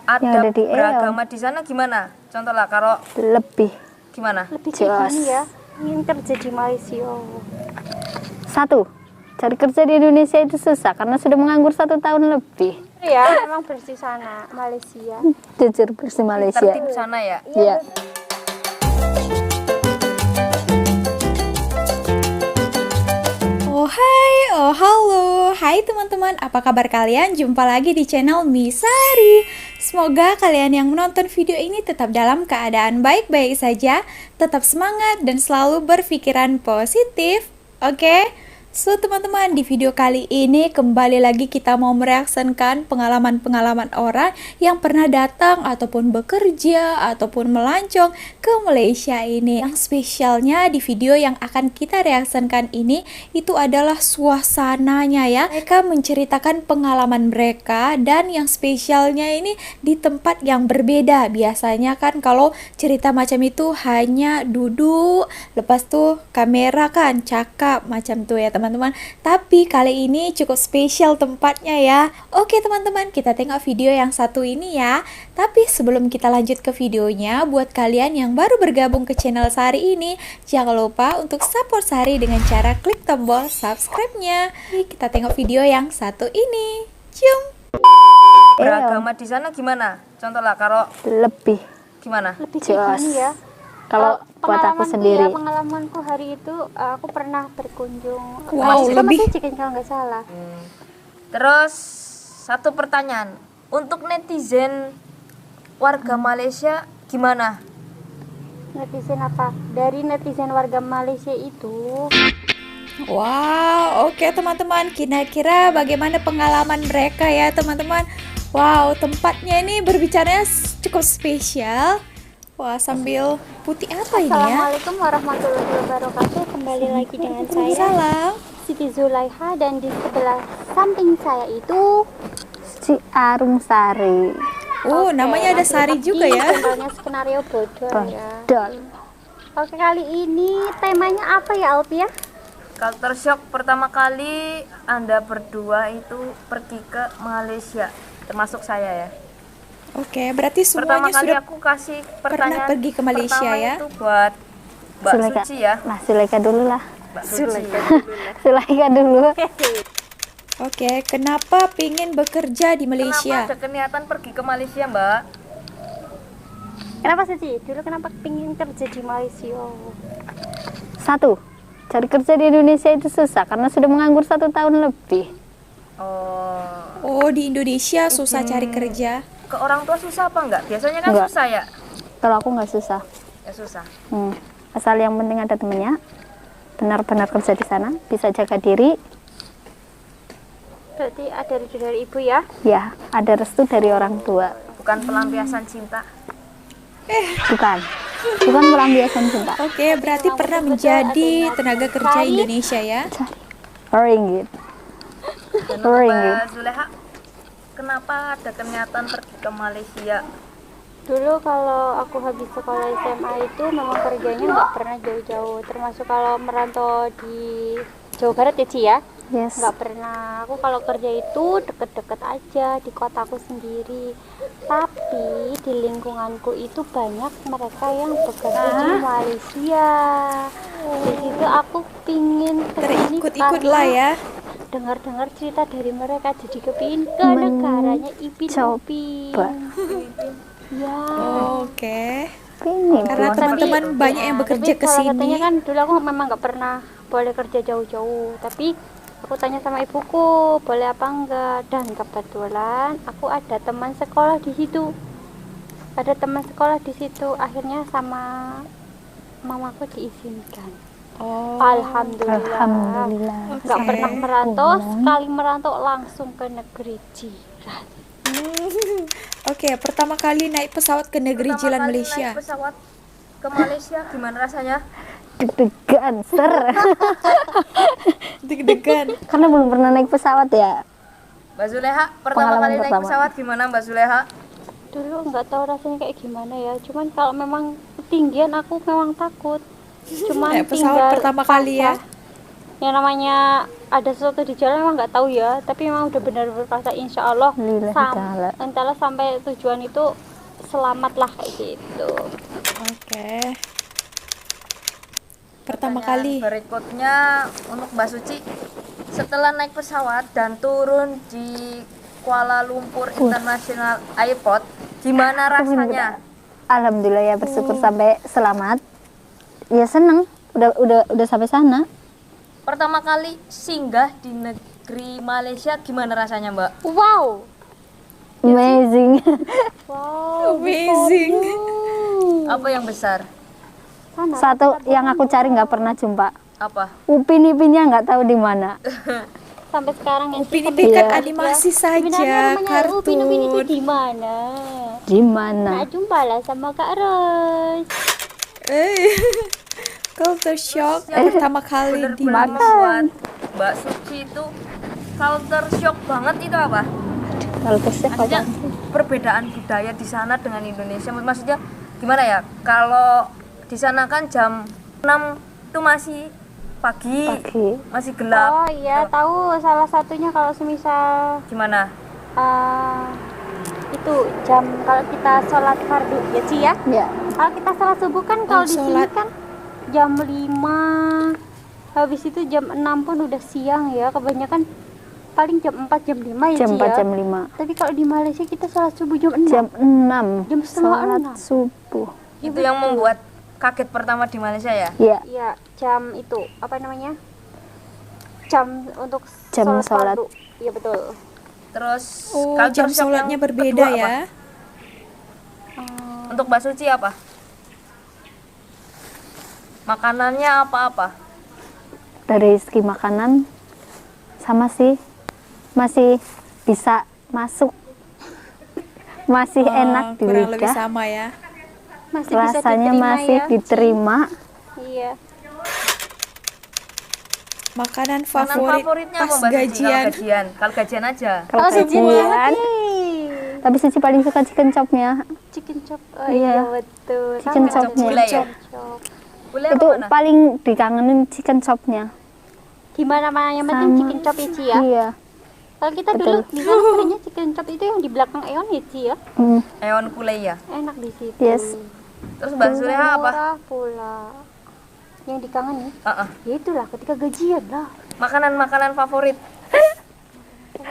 ada di beragama di sana gimana? Contohlah kalau lebih gimana? Lebih kayak gini ya, ingin kerja di Malaysia. satu, cari kerja di Indonesia itu susah karena sudah menganggur 1 tahun lebih. Ya, memang bersih sana, Malaysia. Jujur bersih Malaysia. Tertib sana ya? Iya. Oh hai, oh halo, hai teman-teman, apa kabar kalian? Jumpa lagi di channel Misari. Semoga kalian yang menonton video ini tetap dalam keadaan baik-baik saja, tetap semangat dan selalu berpikiran positif. Oke? So teman-teman, di video kali ini kembali lagi kita mau mereaksikan pengalaman-pengalaman orang yang pernah datang ataupun bekerja ataupun melancong ke Malaysia ini. Yang spesialnya di video yang akan kita reaksikan ini itu adalah suasananya ya. Mereka menceritakan pengalaman mereka dan yang spesialnya ini di tempat yang berbeda. Biasanya kan kalau cerita macam itu hanya duduk, lepas tuh kamera kan cakap macam tuh ya teman-teman. Tapi kali ini cukup spesial tempatnya ya. Oke teman-teman, kita tengok video yang satu ini ya. Tapi sebelum kita lanjut ke videonya, buat kalian yang baru bergabung ke channel Sari ini, jangan lupa untuk support Sari dengan cara klik tombol subscribe-nya. Kita tengok video yang satu ini. Cium. Beragama di sana gimana? Contohlah kalau Lebih gimana? Lebih kayak gini ya. kalau buat aku sendiri. Pengalamanku hari itu aku pernah berkunjung. Wow, lebih. Chicken kalau nggak salah. Terus satu pertanyaan, untuk netizen warga Malaysia gimana? Netizen apa? Dari netizen warga Malaysia itu. Wow, oke teman-teman, kira-kira bagaimana pengalaman mereka ya teman-teman. Wow, tempatnya ini berbicaranya cukup spesial. Wah, sambil putih apa ini ya? Assalamualaikum warahmatullahi wabarakatuh. Kembali lagi dengan saya Salam. Siti Zulaiha, dan di sebelah samping saya itu Si Arum Sari. Oh, namanya ada Sari juga ya. Contohnya skenario bodoh ya. Dol. Oke, kali ini temanya apa ya Alpia? Culture shock pertama kali Anda berdua itu pergi ke Malaysia, termasuk saya ya. Oke, berarti Pertama semuanya kali sudah aku kasih pernah pertanyaan pergi ke Malaysia pertama ya? itu buat Mbak Sulaika. Suci ya. Nah, Sulaika dulu lah. Mbak Suci. Sulaika dulu. Oke, kenapa pingin bekerja di Kenapa Malaysia? ada niatan pergi ke Malaysia, Mbak? Kenapa sih? Dulu kenapa pingin kerja di Malaysia? Satu, cari kerja di Indonesia itu susah karena sudah menganggur 1 tahun lebih. Oh, Oh, di Indonesia susah cari kerja. ke orang tua susah apa enggak? Biasanya kan Enggak. susah ya. Kalau aku nggak susah. Ya susah. Asal yang penting ada temennya, benar-benar kerja di sana, bisa jaga diri, Berarti ada restu dari ibu ya? ya ada restu dari orang tua. Bukan pelampiasan cinta. Bukan, bukan pelampiasan cinta. Oke, berarti pernah menjadi tenaga kerja Indonesia ya? Ringgit. Dan untuk Ringgit. Mbak Zuleha, kenapa ada niatan pergi ke Malaysia? Dulu kalau aku habis sekolah SMA itu memang kerjanya nggak pernah jauh-jauh. Termasuk kalau merantau di Jawa Barat ya Ci ya? Yes. Nggak pernah. Aku kalau kerja itu deket-deket aja di kotaku sendiri. Tapi di lingkunganku itu banyak mereka yang bekerja di Malaysia. Di situ aku pingin kesini Terikut-ikut lah ya. dengar-dengar cerita dari mereka, jadi kepingin ke negaranya Ipin Upin. Ya. Oke. Ini Karena teman-teman banyak yang bekerja Tapi ke salah satunya sini. kan dulu aku memang nggak pernah boleh kerja jauh-jauh, tapi aku tanya sama ibuku boleh apa enggak, dan kebetulan aku ada teman sekolah di situ. Akhirnya sama mamaku diizinkan. Oh. Alhamdulillah. Nggak Oke. pernah merantau, sekali merantau langsung ke negeri jiran. Oke, pertama kali naik pesawat ke negeri Pertama jiran kali Malaysia. naik pesawat ke Malaysia gimana rasanya? Deg-degan, ser. Deg-degan. Karena belum pernah naik pesawat ya. Mbak Zuleha, pertama Pengalaman kali naik pertama. pesawat gimana Mbak Zuleha? Dulu nggak tahu rasanya kayak gimana ya, cuman kalau memang ketinggian aku memang takut. Cuman Naik pesawat tinggal pertama kali ya. Yang namanya ada sesuatu di jalan memang nggak tahu ya, tapi memang udah benar berkata insya Allah Lillahi ta'ala. entahlah sampai tujuan itu selamat lah kayak gitu. Oke. Pertama Pertanyaan kali. berikutnya untuk Mbak Suci, setelah naik pesawat dan turun di Kuala Lumpur International Airport, gimana rasanya? Alhamdulillah ya, bersyukur sampai selamat. Ya seneng, udah sampai sana. Pertama kali singgah di negeri Malaysia, gimana rasanya Mbak? Wow, Amazing. wow, Amazing. Apa yang besar? sana. Satu yang aku cari nggak pernah jumpa. Apa? Upin-ipinnya nggak tahu di mana. Sampai sekarang ya Upin sih, Ipin Iya. kan animasi sebenarnya saja, namanya Upin Ipin itu kartun. di mana? Di mana? Nah, jumpalah sama Kak Ros. Culture shock pertama kali di Bener-bener membuat Mbak Suci itu culture shock banget itu apa? Kalau kesek Maksudnya perbedaan budaya di sana dengan Indonesia. Maksudnya gimana ya? Kalau di sana kan jam 6 itu masih pagi, masih gelap. Oh iya, tahu salah satunya kalau semisal Gimana? itu jam kalau kita sholat fardu ya Ci ya. Ya. Kalau kita sholat subuh kan kalau di sini sholat. kan jam 5, habis itu jam 6 pun udah siang ya. Kebanyakan paling jam 4 jam 5 ya Jam Ci 4 ya. jam 5. Tapi kalau di Malaysia kita sholat subuh jam 6. Jam 6. Jam setengah Sholat 6. subuh. Itu yang membuat kaget pertama di Malaysia ya? Ya. Iya, jam itu apa namanya? Jam untuk Jam sholat sholat. fardu. Iya betul. Terus Oh, culture jam shock sholatnya yang berbeda kedua apa? ya. Untuk Mbak Suci apa? Makanannya apa-apa? Dari segi makanan sama sih, masih bisa masuk, masih enak di Kurang lebih lidah, sama ya. Masih bisa rasanya diterima masih ya. diterima. Iya. Makanan Makanan favorit favoritnya apa pas Mbak Suci? gajian. Kalau gajian aja. Kalau gajian, tapi Suci paling suka chicken chopnya. Chicken chop. Oh Iya. iya betul. Chicken Sama chopnya. Gulai ya? chop. Boleh Itu apa mana? paling dikangenin chicken chopnya. Gimana mana yang penting Sama. chicken chop ya Ci ya. Iya. Kalau kita Betul. dulu di sana sebenarnya chicken chop itu yang di belakang Eon ya Ci ya. Hmm. Eon Kulei ya. Enak di situ. Yes. Terus Mbak Sureha apa? Murah pula. Yang dikangenin, Heeh. ya itulah ketika gajian lah. Makanan-makanan favorit.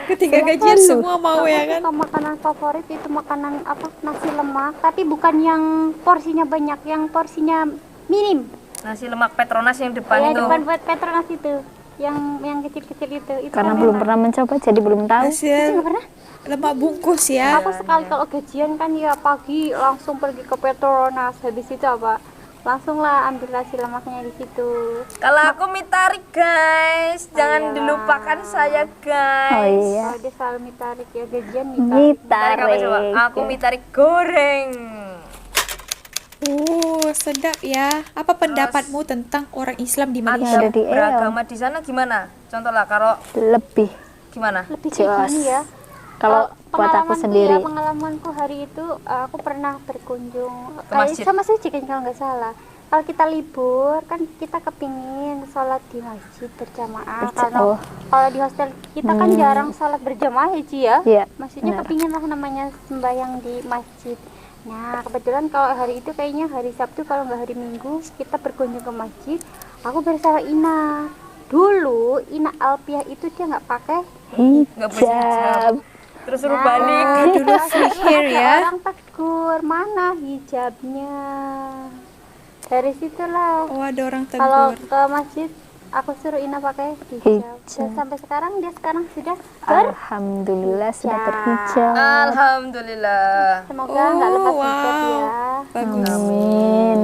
Ketika gajian semua mau ya kan. Kalau makanan favorit itu makanan apa? Nasi lemak, tapi bukan yang porsinya banyak, yang porsinya minim. Nasi lemak Petronas yang depan Ya itu. depan buat Petronas itu, yang kecil-kecil itu. Karena kan belum enak. pernah mencoba, jadi belum tahu. Hasil Nggak pernah. lemak bungkus ya. Aku sekali kalau gajian kan ya pagi langsung pergi ke Petronas, habis itu apa? Langsung lah ambil nasi lemaknya di situ. Kalau aku mie tarik guys, jangan iyalah. dilupakan saya Oh guys. iya. Kalau dia selalu mie tarik ya gajian mie Mie tarik. Tarik apa coba? tarik. Aku mie tarik goreng. Sedap ya. Apa pendapatmu tentang orang Islam di Ada Malaysia? Ada di beragama di sana gimana? Contoh lah, kalau Lebih. gimana? Lebih kayak Jelas. gini ya. Kalau buat aku Pengalamanku sendiri. ya, pengalamanku hari itu aku pernah berkunjung Ke masjid. sama Suci kan kalau nggak salah. Kalau kita libur kan kita kepingin sholat di masjid berjamaah. Oh. Kalau di hostel kita kan jarang sholat berjamaah ya Ci ya. Iya, Maksudnya benar. kepingin lah namanya sembahyang di masjid. Nah kebetulan kalau hari itu kayaknya hari Sabtu kalau nggak hari Minggu kita berkunjung ke masjid. Aku bersama Ina. Dulu Ina Alpiah itu dia nggak pakai. Nggak punya Hijab. Terus suruh balik. Dulu sihir ya. Orang tegur, mana hijabnya? Dari situlah. Oh, ada orang Kalau tegur. ke masjid, aku suruh Ina pakai hijab. Dan sampai sekarang dia sekarang sudah Alhamdulillah sudah berhijab. Alhamdulillah. semoga nggak lepas wow. hijab ya. Bagus. Amin.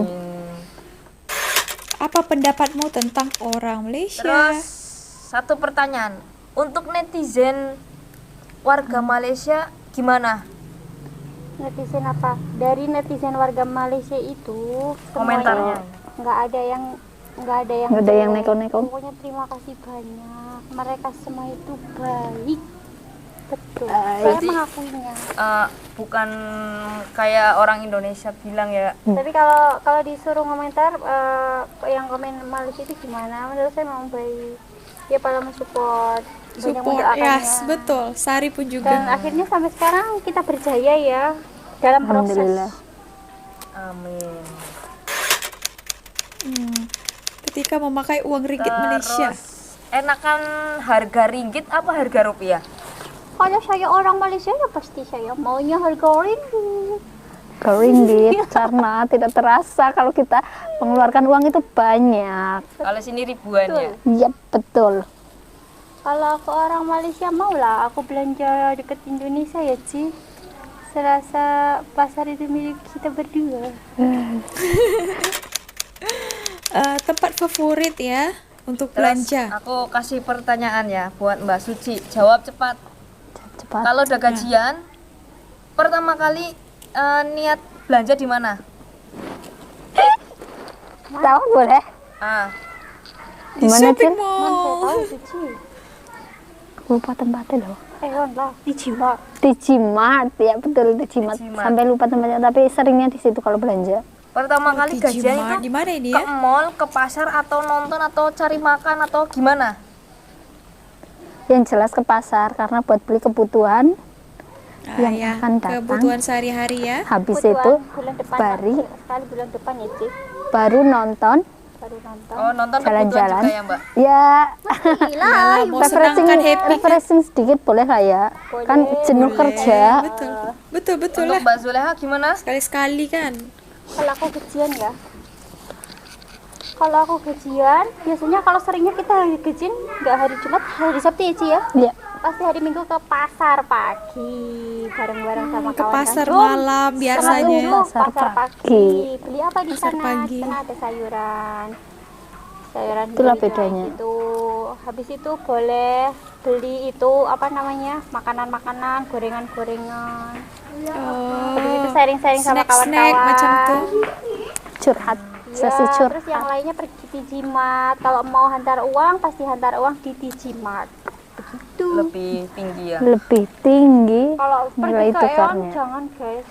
Apa pendapatmu tentang orang Malaysia? Terus satu pertanyaan, untuk netizen warga Malaysia gimana? Netizen apa? Dari netizen warga Malaysia itu Komentarnya. semuanya nggak ada yang Nggak ada yang jelek. neko-neko. Pokoknya terima kasih banyak. Mereka semua itu baik. Betul. Baik. Saya mengakuinya. Bukan kayak orang Indonesia bilang ya. Tapi kalau disuruh komentar yang komen Malaysia itu gimana? Menurut saya memang baik. dia pada mensupport, banyak Support, mendoakannya. yes, betul. Sari pun Dan juga. akhirnya sampai sekarang kita berjaya ya dalam proses. Alhamdulillah. Amin. Ketika memakai uang ringgit Malaysia. Terus enakan harga ringgit apa harga rupiah? Kalau saya orang Malaysia ya pasti saya maunya harga ringgit. Ringgit karena tidak terasa kalau kita mengeluarkan uang itu banyak. Kalau sini ribuan ya. Iya betul. Kalau aku orang Malaysia mau lah aku belanja deket Indonesia ya Ci. Serasa pasar itu milik kita berdua. Tempat favorit ya untuk Terus belanja. aku kasih pertanyaan ya buat Mbak Suci. Jawab cepat. Cepat. Kalau udah gajian, pertama kali niat belanja di mana? Tahu boleh? Ah, Di Gimana, shopping Cil? Mana saya mall. tahu tuh Ci. Lupa tempatnya loh. Lah di Cimar. Di Jimat, ya betul di Jimat. Jimat. Sampai lupa tempatnya, tapi seringnya di situ kalau belanja. pertama kali Di gajian Jimat. itu Di mana ini ke ya? mall, ke pasar atau nonton atau cari makan atau gimana? Yang jelas ke pasar karena buat beli kebutuhan. yang ya, akan datang. kebutuhan sehari-hari ya. Habis Kebetulan itu bulan depan bari. sekali bulan depan ya Ci. baru nonton, Baru nonton. Oh, nonton kebutuhan jalan-jalan. juga ya, Mbak? Ya, Yalah, mau refreshing, senangkan happy kan? refreshing sedikit boleh lah ya. Kan jenuh kerja. Betul. Betul betul Untuk lah. Mbak Zuleha gimana? Sekali-sekali kan. Kalau aku gajian ya. Kalau aku gajian, biasanya kalau seringnya kita hari gajian nggak hari Jumat, hari Sabtu ya Ci ya. Ya, Pasti hari Minggu ke pasar pagi bareng-bareng sama Ke kawan. pasar Jom, malam sama biasanya. Jom, Pasar pasar pagi. pagi. Beli apa di Pasar sana? pagi. Di sana ada sayuran. Sayuran Itulah hijau-hijau bedanya. Itu. Habis itu boleh beli itu apa namanya? Makanan-makanan, gorengan-gorengan. Habis itu sharing-sharing sama Snack-snack kawan-kawan. macam tuh. curhat, Ya, sesi terus yang curhat. lainnya pergi di Jimat. Kalau mau hantar uang, pasti hantar uang di Jimat. Begitu. Lebih tinggi ya. Lebih tinggi Kalau nilai pergi ke Eon tukarnya. jangan guys,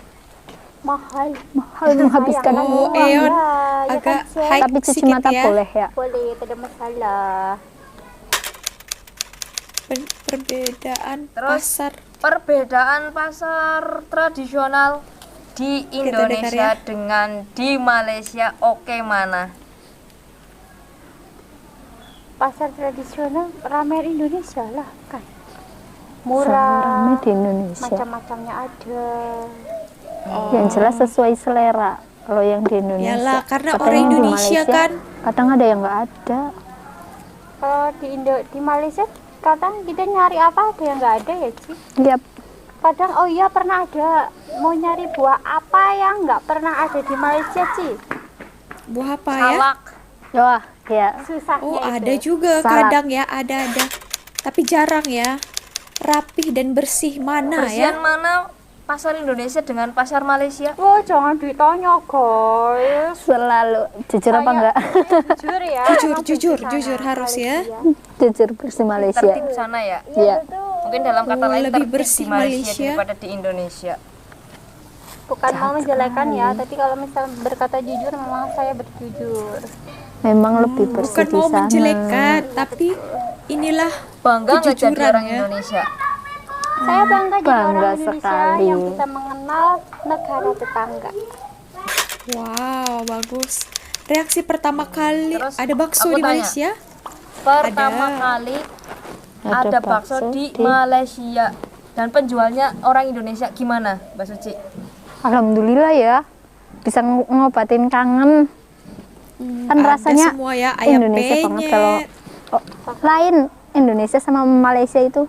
mahal. Mahal menghabiskan Sayang. uang. Eon Ya, ya agak kan, Cek? high Tapi cuci sedikit mata ya. boleh ya. Boleh, tidak ada masalah. Perbedaan Terus pasar. perbedaan pasar tradisional di Indonesia dengar dengan di Malaysia oke mana? Pasar tradisional ramen Indonesia lah kan. Ramai Murah, di Indonesia. macam-macamnya ada. Yang jelas sesuai selera. Kalau yang di Indonesia. Yalah, karena Kadang orang yang di Indonesia Malaysia, kan. kadang ada yang nggak ada. Kalau di Malaysia kadang kita nyari apa ada yang nggak ada ya Ci. Yap, Kadang oh iya pernah ada mau nyari buah apa yang nggak pernah ada di Malaysia Ci. Buah apa ya? Salak. wah ya. Susahnya Oh, itu. ada juga Salad. kadang ya, ada. Tapi jarang ya. Rapih dan bersih mana Bersihan ya? mana pasar Indonesia dengan pasar Malaysia? Oh jangan ditanya guys. Selalu jujur apa enggak? Jujur ya. Jujur, emang jujur, di sana, jujur harus ya. Malaysia. Jujur bersih Malaysia. Tertib sana ya. Ya. Mungkin dalam kata Oh, lain lebih tertib bersih di Malaysia Malaysia. daripada di Indonesia. Bukan mau menjelekan ya, tapi kalau misal berkata jujur memang saya berjujur. Memang lebih bersih Bukan di mau sana. menjelekan, tapi inilah Bangga nggak jadi Kejujuran orang ya. Indonesia? Saya bangga jadi Bangga orang Indonesia sekali. yang bisa mengenal negara tetangga. wow, bagus. Reaksi pertama kali Terus ada bakso aku di tanya. Malaysia? Pertama kali ada bakso di Malaysia dan penjualnya orang Indonesia gimana, Mbak Suci? Alhamdulillah ya. Bisa ngobatin kangen. Kan Ada rasanya semua ya, ayam Indonesia penyet. banget kalau lain Indonesia sama Malaysia itu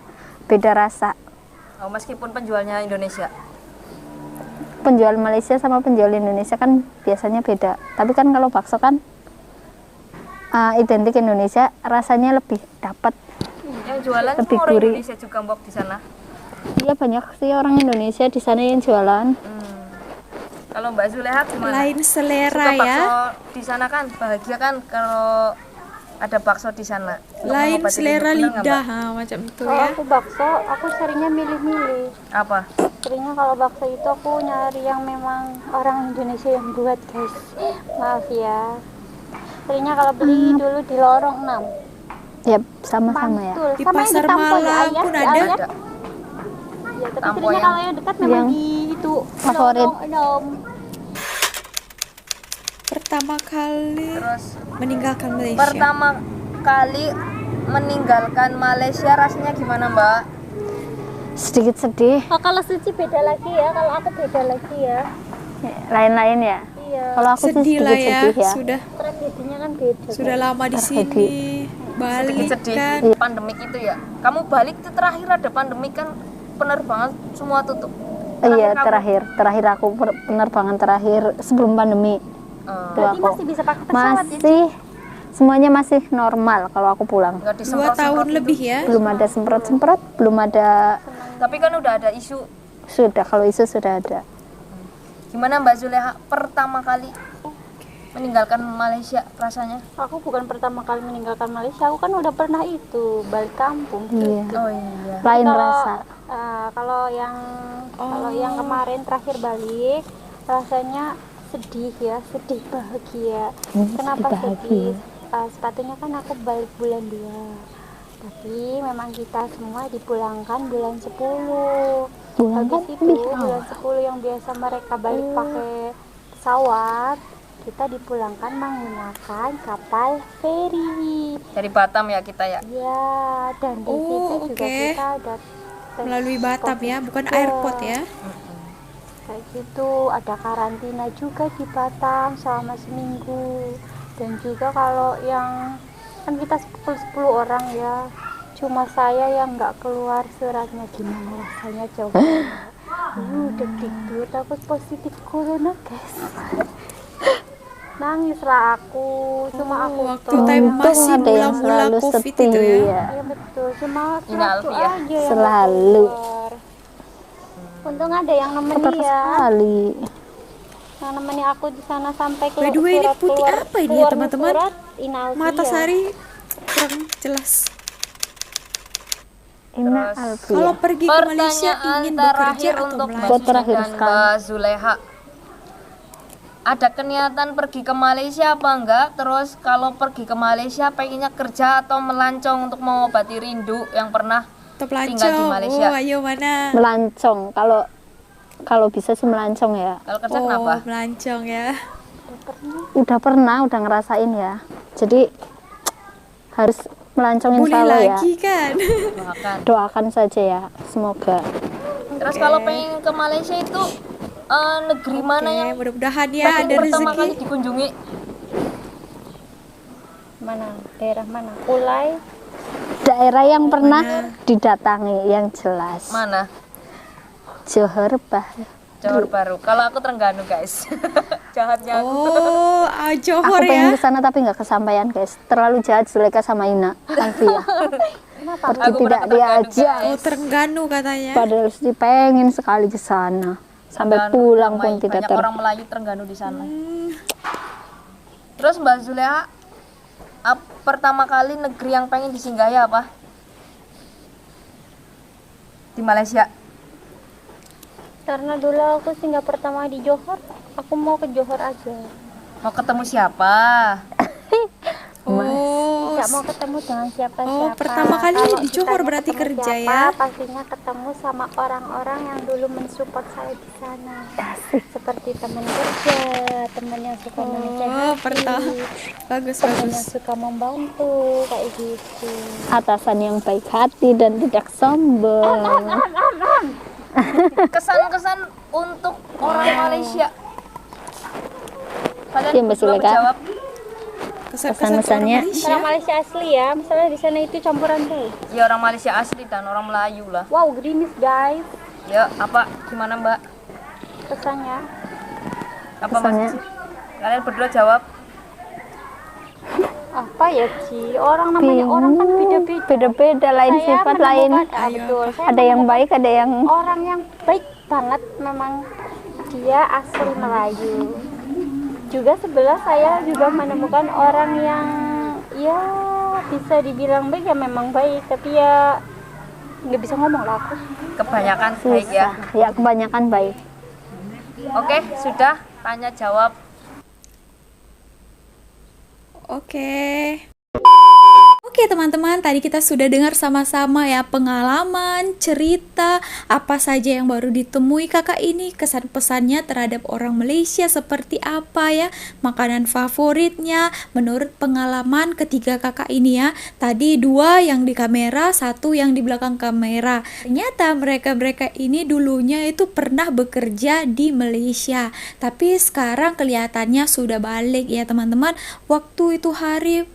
beda rasa. Oh, meskipun penjualnya Indonesia. Penjual Malaysia sama penjual Indonesia kan biasanya beda. Tapi kan kalau bakso kan identik Indonesia, rasanya lebih dapat. Yang jualan Lebih semua orang gurih. Indonesia juga mbok di sana. Iya banyak sih orang Indonesia di sana yang jualan. Kalau Mbak Zuleha gimana? Lain selera Suka ya. bakso di sana kan bahagia kan kalau ada bakso di sana. Untuk Lain mengobati selera rindu, bener nggak, lidah, Mbak? macam itu Kalau ya. aku bakso, aku seringnya milih-milih. Apa? Seringnya kalau bakso itu aku nyari yang memang orang Indonesia yang buat guys. Maaf ya. Seringnya kalau beli dulu di lorong 6. Ya, sama-sama ya. Mantul. Di Sama yang Pasar Tampo ya, Malang Ayah? pun Ya, ada. Ayah? Ada. Ya, tapi Tampo sebenarnya yang- kalau yang dekat memang yang di itu favorit. Enom. Pertama kali Terus meninggalkan Malaysia. pertama kali meninggalkan Malaysia rasanya gimana, Mbak? Sedikit sedih, Oh, kalau Suci beda lagi ya, kalau aku beda lagi ya. lain-lain ya. Iya. Kalau aku sih Sedih lah sedikit ya, sedih ya. sudah Tragedinya kan beda. sudah lama di Tragedi. sini. Balik Sedih kan. pandemik itu ya. Kamu balik itu terakhir ada pandemik kan, penerbangan semua tutup. Iya, kamu- terakhir aku penerbangan terakhir sebelum pandemi. Tuh Berarti aku masih bisa pakai pesawat ya? masih semuanya masih normal kalau aku pulang. nggak 2 disemprot-semprot tahun itu. lebih ya. Belum ada semprot-semprot, belum ada. Tapi kan udah ada isu. Sudah, kalau isu sudah ada. Gimana Mbak Zuleha pertama kali meninggalkan Malaysia rasanya? Aku bukan pertama kali meninggalkan Malaysia, aku kan udah pernah itu balik kampung. Iya, Oh iya. lain Kalau- rasa. Kalau yang kemarin terakhir balik rasanya sedih ya, sedih bahagia. Kenapa sedih bahagia. sedih? Sepatutnya kan aku balik bulan 2, tapi memang kita semua dipulangkan bulan 10. Bulan Habis kan itu lebih bulan awal. 10 yang biasa mereka balik pakai pesawat, kita dipulangkan menggunakan kapal feri. Dari Batam ya kita ya. Ya, dan di Oh, situ juga oke. kita ada tes Melalui Batam ya, bukan COVID. airport ya. Kayak gitu, ada karantina juga di Batam selama seminggu. Dan juga kalau yang kan kita 10 orang ya, cuma saya yang nggak keluar suratnya. Gimana rasanya coba? Deg-deg takut positif corona guys. Nangislah aku, cuma aku Waktu time Untung masih ada yang mula-mula selalu COVID itu ya. setia. Iya betul, cuma Ina satu Alfi ya? aja yang nggak Selalu. keluar. Untung ada yang Kotor nemenin ya, sekali. yang nemenin aku di sana sampai By the way, ini putih apa ini ya, teman-teman? Ina Alfi Mata ya. Sari kurang jelas. Ina Terus, Alfi. Kalau pergi ke Malaysia Pertanyaan ingin bekerja terakhir atau untuk Mbak belajar? Buat terakhir dan sekali. Mbak Zuleha. Ada keniatan pergi ke Malaysia apa enggak? Terus kalau pergi ke Malaysia pengennya kerja atau melancong untuk mengobati rindu yang pernah Atau tinggal di pelancong. Malaysia? Oh, ayo mana? Melancong. Kalau bisa sih melancong ya. Kalau kerja Oh, kenapa? melancong ya. Udah pernah, udah ngerasain ya. Jadi harus melancong insya Boleh Allah ya. lagi kan? Doakan. Doakan saja ya, semoga. Terus kalau pengen ke Malaysia itu negeri mana Oke, yang mudah-mudahan ya pengen ada pertama rezeki. kali dikunjungi? Mana? Daerah mana? Kulai. Daerah yang pernah didatangi yang jelas. Mana? Johor Bahru. Johor Baru. Kalau aku Terengganu guys. Jahatnya aku. Oh, Aku Johor pengen ya. ke sana tapi nggak kesampaian guys. Terlalu jahat Zuleka sama Ina. Alfia. Pergi Aku tidak pernah ke Terengganu, diajak. Oh, Terengganu katanya. Padahal sih pengen sekali ke sana. Sampai Terengganu pulang ramai, pun tidak banyak orang Melayu Terengganu di sana. Terus Mbak Zuleha, pertama kali negeri yang pengen disinggahi apa? Di Malaysia. Karena dulu aku singgah pertama di Johor, aku mau ke Johor aja. Mau ketemu siapa? Oh, Nggak mau ketemu dengan siapa-siapa. Oh, pertama kali Kalau di Johor ditanya berarti ketemu kerja siapa, ya? Pastinya ketemu sama orang-orang yang dulu mensupport saya di sana. Seperti teman kerja, teman yang suka menasehati, oh, pertama. Bagus, teman bagus. yang suka membantu, kayak gitu. atasan yang baik hati dan tidak sombong. Kesan-kesan untuk orang Malaysia. Kalian Iya, Mbak berdua Zuleka. menjawab. Kesan-kesannya. Orang Malaysia asli ya, misalnya di sana itu campuran tuh. Ya orang Malaysia asli dan orang Melayu lah. Wow, gerimis guys, Ya apa? Gimana Mbak? kesannya. Apa Kesannya. Mas? Kalian berdua jawab. Apa ya Ci? Orang namanya orang kan beda-beda. Beda-beda, lain Saya sifat, lain. menemukan- betul. Saya Ada yang baik, ada yang orang yang baik banget, memang dia asli Melayu. Juga sebelah saya juga menemukan orang yang ya bisa dibilang baik, ya memang baik, tapi ya nggak bisa ngomong lah aku. Kebanyakan baik ya. susah. Ya, kebanyakan baik. Oke, sudah tanya jawab. Oke. Oke Oke teman-teman, tadi kita sudah dengar sama-sama ya pengalaman, cerita, apa saja yang baru ditemui kakak ini, kesan pesannya terhadap orang Malaysia seperti apa ya, makanan favoritnya, menurut pengalaman ketiga kakak ini ya. Tadi 2 yang di kamera, 1 yang di belakang kamera. Ternyata mereka-mereka ini dulunya itu pernah bekerja di Malaysia, tapi sekarang kelihatannya sudah balik ya teman-teman. Waktu itu hari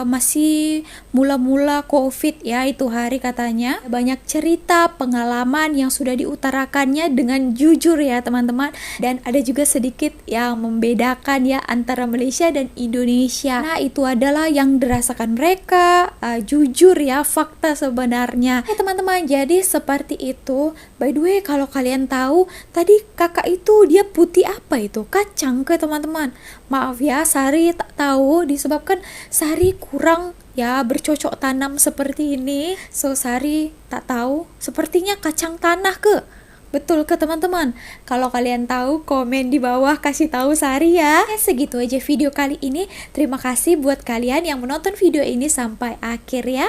masih mula-mula COVID ya, itu hari katanya banyak cerita pengalaman yang sudah diutarakannya dengan jujur ya teman-teman, dan ada juga sedikit yang membedakan ya antara Malaysia dan Indonesia. Nah itu adalah yang dirasakan mereka, jujur ya, fakta sebenarnya ya teman-teman. Jadi seperti itu. By the way, kalau kalian tahu tadi kakak itu dia putih apa itu? Kacang ke teman-teman? Maaf ya, Sari tak tahu, disebabkan Sari kurang ya bercocok tanam seperti ini. So Sari tak tahu, sepertinya kacang tanah ke? Betul ke teman-teman? Kalau kalian tahu, komen di bawah kasih tahu Sari ya. Segitu aja video kali ini. Terima kasih buat kalian yang menonton video ini sampai akhir ya.